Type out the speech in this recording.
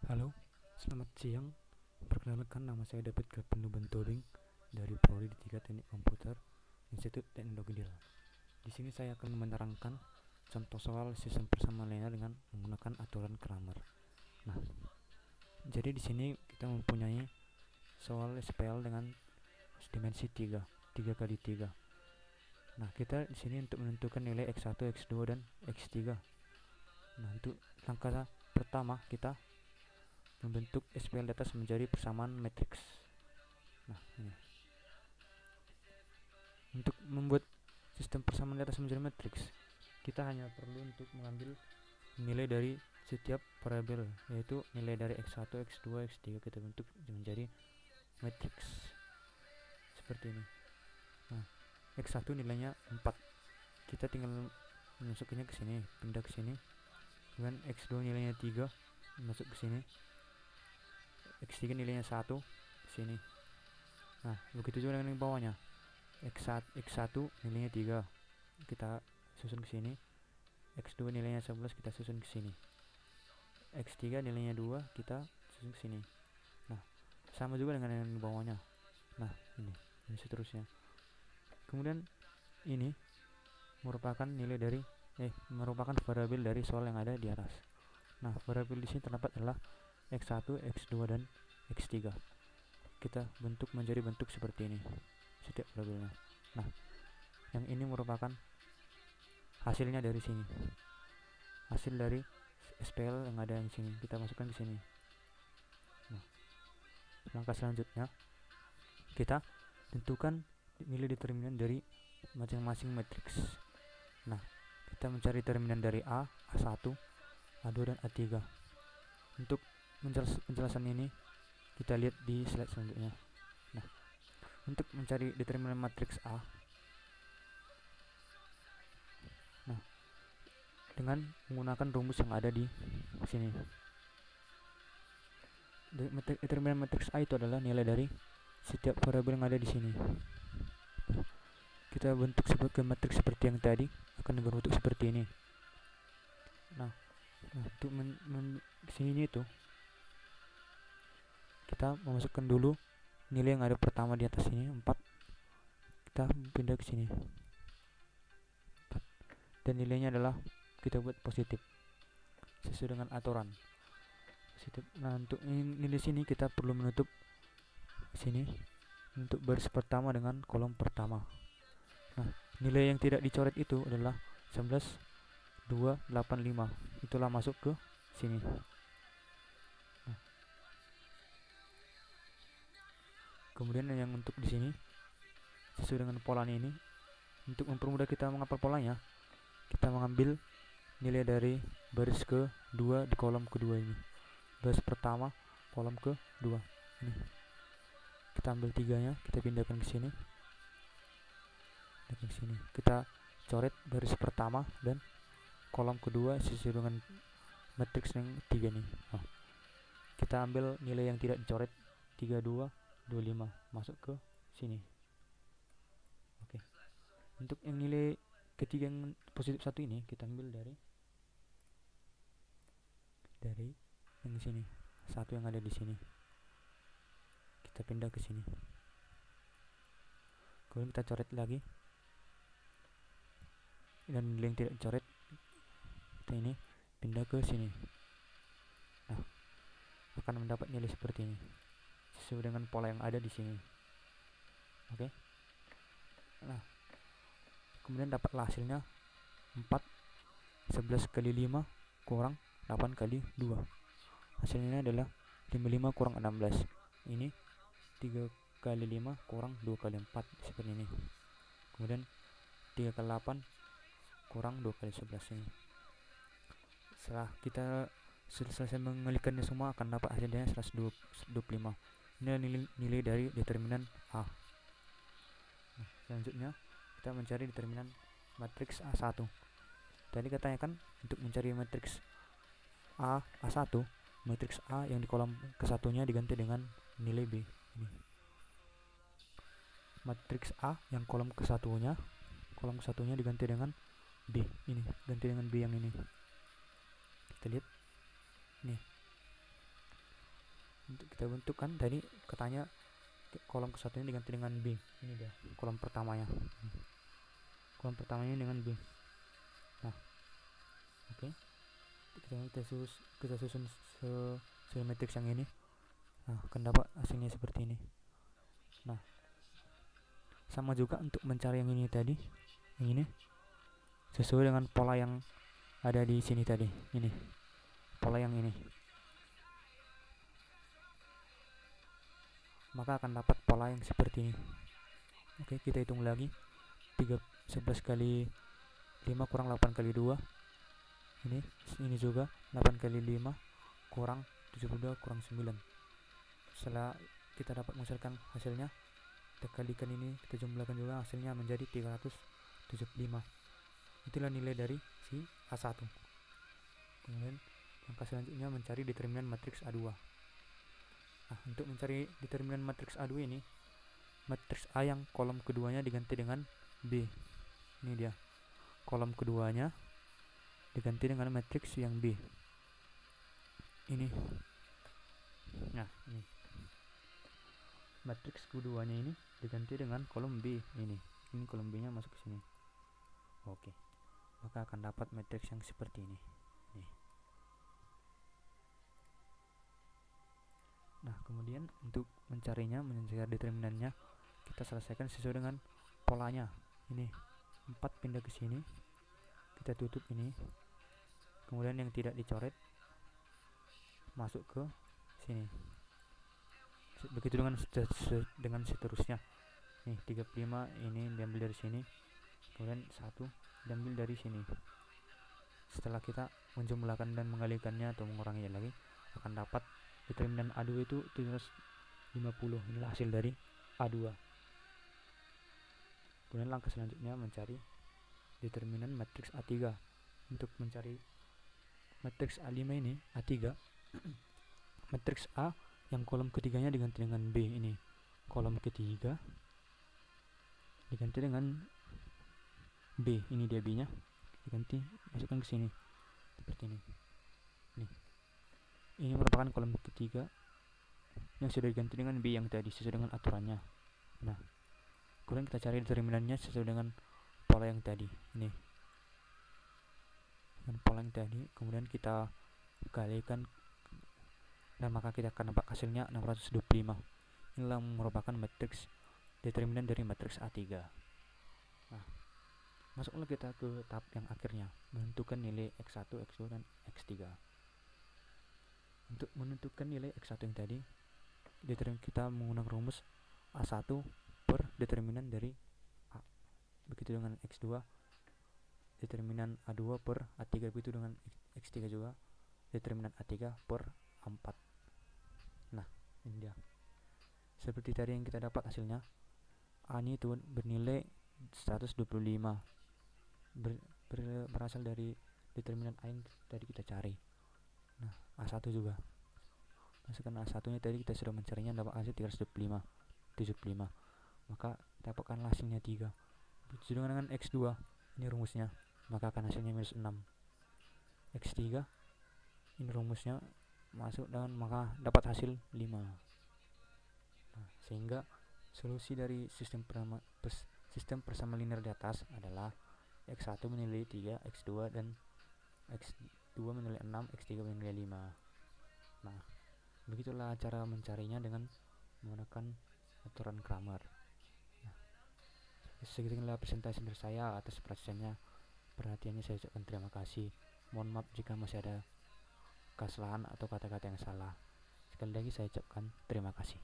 Halo, selamat siang. Perkenalkan, nama saya David Gavino Bentobing dari Prodi 3 Teknik Komputer, Institut Teknologi Dil. Di sini saya akan menerangkan contoh soal sistem persamaan linear dengan menggunakan aturan Kramer. Nah, jadi di sini kita mempunyai soal SPL dengan dimensi 3 kali 3. Nah, kita di sini untuk menentukan nilai X1, X2 dan X3. Nah, untuk langkah pertama kita membentuk SPL di atas menjadi persamaan matriks. Nah, ini. Untuk membuat sistem persamaan di atas menjadi matriks, kita hanya perlu untuk mengambil nilai dari setiap variabel, yaitu nilai dari X1, X2, X3 kita bentuk menjadi matriks seperti ini. Nah, X1 nilainya 4. Kita tinggal masukkannya ke sini, pindah ke sini. Kemudian X2 nilainya 3, masuk ke sini. X3 nilainya 1, ke sini. Nah, begitu juga dengan yang bawahnya. X1 nilainya 3, kita susun ke sini. X2 nilainya 11, kita susun ke sini. X3 nilainya 2, kita susun ke sini. Nah, sama juga dengan yang bawahnya. Nah, ini seterusnya. Kemudian ini merupakan nilai dari merupakan variabel dari soal yang ada di atas. Nah, variabel di sini terdapat adalah X1, X2 dan X3. Kita bentuk menjadi bentuk seperti ini setiap variabelnya. Nah, yang ini merupakan hasilnya dari sini. Hasil dari SPL yang ada di sini kita masukkan ke sini. Nah, langkah selanjutnya kita tentukan nilai determinan dari masing-masing matriks. Nah, kita mencari determinan dari A, A1, A2 dan A3. Untuk penjelasan ini kita lihat di slide selanjutnya. Nah, untuk mencari determinan matriks A, nah, dengan menggunakan rumus yang ada di sini. Determinan matriks A itu adalah nilai dari setiap variabel yang ada di sini. Kita bentuk sebagai matriks seperti yang tadi akan berbentuk seperti ini. Nah untuk sini itu kita memasukkan dulu nilai yang ada pertama di atas ini 4. Kita pindah ke sini 4. Dan nilainya adalah kita buat positif sesuai dengan aturan positif. Nah, untuk nilai sini kita perlu menutup sini untuk baris pertama dengan kolom pertama. Nah, nilai yang tidak dicoret itu adalah 11,285. Itulah masuk ke sini. Nah, kemudian yang untuk di sini sesuai dengan polanya ini, untuk mempermudah kita menghafal polanya, kita mengambil nilai dari baris kedua di kolom kedua ini. Baris pertama kolom kedua ini. Kita ambil 3-nya, kita pindahkan ke sini. Ke sini kita coret baris pertama dan kolom kedua sesuai dengan matriks yang 3 nih. Oh, kita ambil nilai yang tidak dicoret 3225 masuk ke sini. Oke. Untuk yang nilai ketiga yang positif 1 ini kita ambil dari yang sini. 1 yang ada di sini. Kita pindah ke sini. Kemudian kita coret lagi. Dan nilai yang tidak dicoret kita ini pindah ke sini. Nah, akan mendapat nilai seperti ini sesuai dengan pola yang ada di sini. Oke. Nah, kemudian dapatlah hasilnya 4. 11 kali 5 kurang 8 kali 2. Hasilnya adalah 55 kurang 16. Ini 3 kali 5 kurang 2 kali 4 seperti ini. Kemudian 3 kali 8 kurang 2 kali 11 ini. Setelah kita selesai mengelikkannya semua akan dapat hasilnya 125. Ini nilai dari determinan A. Nah, selanjutnya kita mencari determinan matriks A1. Tadi katanya kan untuk mencari matriks A1, matriks A yang di kolom ke-1-nya diganti dengan nilai B. Ini. Matriks A yang kolom ke-1-nya diganti dengan B. Ini ganti dengan B yang ini. Kita lihat nih, Untuk kita bentuk kan tadi katanya kolom ke satunya diganti dengan B. Ini dia kolom pertamanya. Kolom pertamanya dengan B. Nah, oke. Kita susun matriks yang ini. Nah, akan dapat hasilnya seperti ini. Nah, sama juga untuk mencari yang ini tadi, yang ini sesuai dengan pola yang ada di sini tadi. Ini pola yang ini, maka akan dapat pola yang seperti ini. Oke, kita hitung lagi. 11 kali 5 kurang 8 kali 2. Ini juga 8 kali 5 kurang 72 kurang 9. Setelah kita dapat menghasilkan hasilnya, kita kalikan ini, kita jumlahkan juga, hasilnya menjadi 375. Itulah nilai dari si A1. Kemudian langkah selanjutnya mencari determinan matriks A2. Nah, untuk mencari determinan matriks A2 ini, matriks A yang kolom keduanya diganti dengan B. Ini dia kolom keduanya diganti dengan matriks yang B. Ini. Nah, ini matriks keduanya ini diganti dengan kolom B. Ini kolom B nya masuk ke sini. Oke, maka akan dapat matriks yang seperti ini. Nih. Nah, kemudian untuk mencarinya, mencari determinannya, kita selesaikan sesuai dengan polanya. Ini 4 pindah ke sini, kita tutup ini, kemudian yang tidak dicoret masuk ke sini. Begitu dengan seterusnya. Nih 35 ini diambil dari sini, kemudian 1 diambil dari sini. Setelah kita menjumlahkan dan mengalikannya atau menguranginya lagi, akan dapat determinan A2 itu 750. Inilah hasil dari A2. Kemudian langkah selanjutnya mencari determinan matriks A3. Untuk mencari matriks A5 ini, A3 matriks A yang kolom ketiganya diganti dengan B. Ini kolom ketiga diganti dengan B. Ini dia B nya, diganti, masukkan ke sini seperti ini. Ini merupakan kolom ketiga yang sudah diganti dengan B yang tadi sesuai dengan aturannya. Nah, kemudian kita cari determinannya sesuai dengan pola yang tadi. Ini dengan pola yang tadi, kemudian kita kalikan, dan maka kita akan dapat hasilnya 625. Inilah merupakan matriks determinan dari matriks A3. Nah, masuklah kita ke tahap yang akhirnya, menentukan nilai X1, X2, dan X3. Untuk menentukan nilai X1 yang tadi, kita menggunakan rumus A1 per determinan dari A. Begitu dengan X2, determinan A2 per A3. Begitu dengan X3 juga, determinan A3 per A4. Nah, ini dia. Seperti tadi yang kita dapat hasilnya, A ini tuh bernilai 125, berasal dari determinan A yang tadi kita cari. Nah, A1 juga, masukkan A1 nya tadi kita sudah mencarinya, dapat hasil 375, maka dapatkan hasilnya 3. Begitu dengan X2, ini rumusnya, maka akan hasilnya minus 6. X3, ini rumusnya, masuk dan maka dapat hasil 5. Nah, sehingga solusi dari sistem persamaan linear di atas adalah X1 menilai 3, X2 dan X2 menilai 6, X3 menilai 5. Nah, begitulah cara mencarinya dengan menggunakan aturan Cramer. Nah, sekitarlah presentasi dari saya. Atas perhatiannya saya ucapkan terima kasih. Mohon maaf jika masih ada kesalahan atau kata-kata yang salah. Sekali lagi saya ucapkan terima kasih.